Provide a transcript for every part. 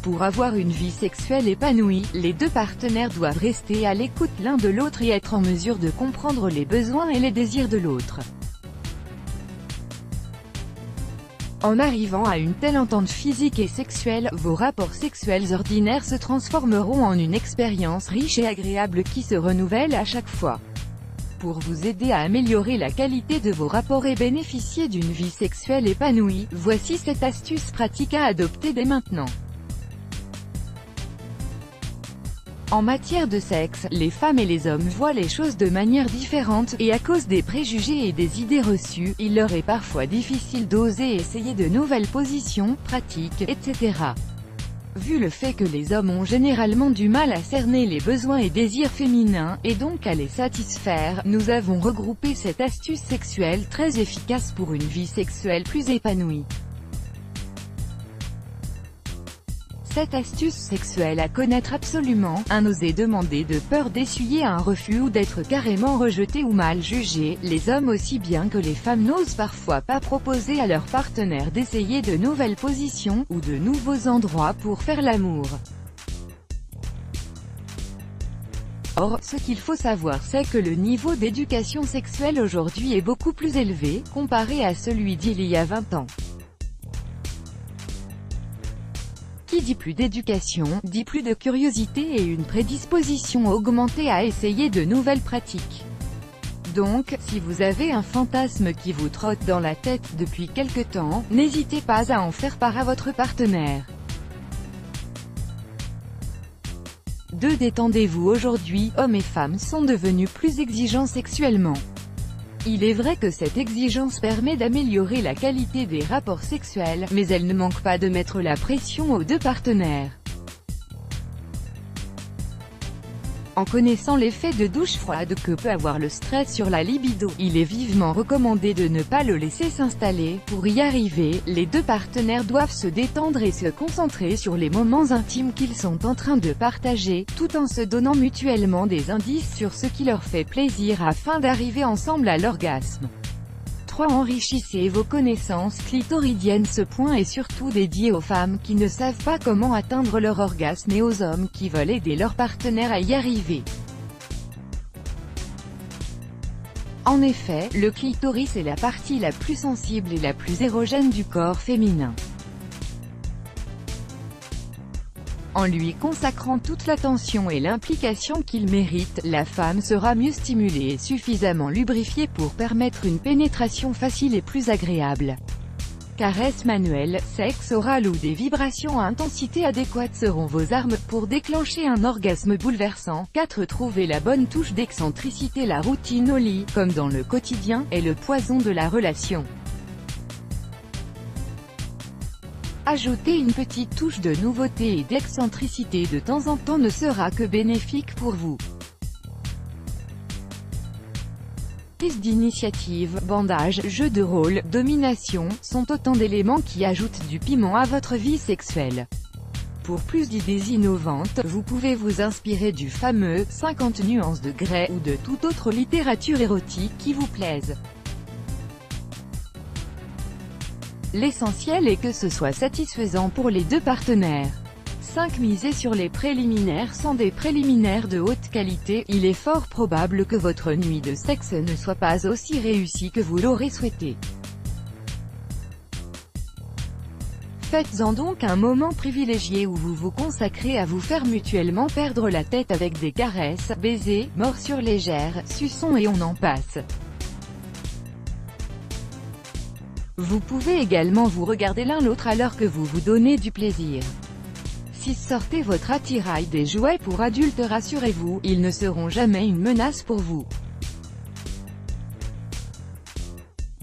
Pour avoir une vie sexuelle épanouie, les deux partenaires doivent rester à l'écoute l'un de l'autre et être en mesure de comprendre les besoins et les désirs de l'autre. En arrivant à une telle entente physique et sexuelle, vos rapports sexuels ordinaires se transformeront en une expérience riche et agréable qui se renouvelle à chaque fois. Pour vous aider à améliorer la qualité de vos rapports et bénéficier d'une vie sexuelle épanouie, voici cette astuce pratique à adopter dès maintenant. En matière de sexe, les femmes et les hommes voient les choses de manière différente, et à cause des préjugés et des idées reçues, il leur est parfois difficile d'oser essayer de nouvelles positions, pratiques, etc. Vu le fait que les hommes ont généralement du mal à cerner les besoins et désirs féminins, et donc à les satisfaire, nous avons regroupé cette astuce sexuelle très efficace pour une vie sexuelle plus épanouie. Cette astuce sexuelle à connaître absolument, un oser demander de peur d'essuyer un refus ou d'être carrément rejeté ou mal jugé. Les hommes aussi bien que les femmes n'osent parfois pas proposer à leur partenaire d'essayer de nouvelles positions, ou de nouveaux endroits pour faire l'amour. Or, ce qu'il faut savoir c'est que le niveau d'éducation sexuelle aujourd'hui est beaucoup plus élevé, comparé à celui d'il y a 20 ans. Qui dit plus d'éducation, dit plus de curiosité et une prédisposition augmentée à essayer de nouvelles pratiques. Donc, si vous avez un fantasme qui vous trotte dans la tête depuis quelque temps, n'hésitez pas à en faire part à votre partenaire. 2. Détendez-vous. Aujourd'hui, hommes et femmes sont devenus plus exigeants sexuellement. Il est vrai que cette exigence permet d'améliorer la qualité des rapports sexuels, mais elle ne manque pas de mettre la pression aux deux partenaires. En connaissant l'effet de douche froide que peut avoir le stress sur la libido, il est vivement recommandé de ne pas le laisser s'installer. Pour y arriver, les deux partenaires doivent se détendre et se concentrer sur les moments intimes qu'ils sont en train de partager, tout en se donnant mutuellement des indices sur ce qui leur fait plaisir afin d'arriver ensemble à l'orgasme. 3. Enrichissez vos connaissances clitoridiennes. Ce point est surtout dédié aux femmes qui ne savent pas comment atteindre leur orgasme et aux hommes qui veulent aider leur partenaire à y arriver. En effet, le clitoris est la partie la plus sensible et la plus érogène du corps féminin. En lui consacrant toute l'attention et l'implication qu'il mérite, la femme sera mieux stimulée et suffisamment lubrifiée pour permettre une pénétration facile et plus agréable. Caresses manuelles, sexe oral ou des vibrations à intensité adéquate seront vos armes pour déclencher un orgasme bouleversant. 4. Trouvez la bonne touche d'excentricité. La routine au lit, comme dans le quotidien, est le poison de la relation. Ajouter une petite touche de nouveauté et d'excentricité de temps en temps ne sera que bénéfique pour vous. Prise d'initiative, bandage, jeu de rôle, domination, sont autant d'éléments qui ajoutent du piment à votre vie sexuelle. Pour plus d'idées innovantes, vous pouvez vous inspirer du fameux « 50 nuances de Grey » ou de toute autre littérature érotique qui vous plaise. L'essentiel est que ce soit satisfaisant pour les deux partenaires. 5. Misez sur les préliminaires. Sans des préliminaires de haute qualité, il est fort probable que votre nuit de sexe ne soit pas aussi réussie que vous l'aurez souhaité. Faites-en donc un moment privilégié où vous vous consacrez à vous faire mutuellement perdre la tête avec des caresses, baisers, morsures légères, suçons et on en passe. Vous pouvez également vous regarder l'un l'autre alors que vous vous donnez du plaisir. 6. Sortez votre attirail des jouets pour adultes. Rassurez-vous, ils ne seront jamais une menace pour vous.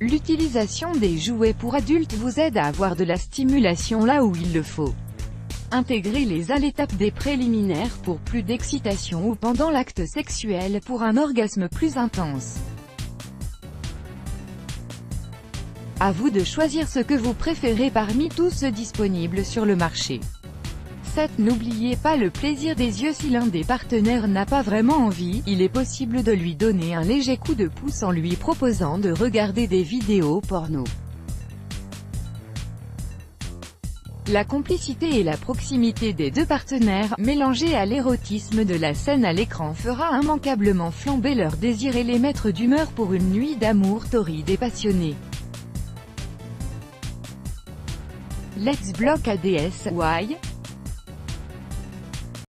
L'utilisation des jouets pour adultes vous aide à avoir de la stimulation là où il le faut. Intégrez-les à l'étape des préliminaires pour plus d'excitation ou pendant l'acte sexuel pour un orgasme plus intense. À vous de choisir ce que vous préférez parmi tous ceux disponibles sur le marché. 7. N'oubliez pas le plaisir des yeux. Si l'un des partenaires n'a pas vraiment envie, il est possible de lui donner un léger coup de pouce en lui proposant de regarder des vidéos porno. La complicité et la proximité des deux partenaires, mélangées à l'érotisme de la scène à l'écran, fera immanquablement flamber leur désir et les mettre d'humeur pour une nuit d'amour torride et passionnée. Let's Block ADS, Why?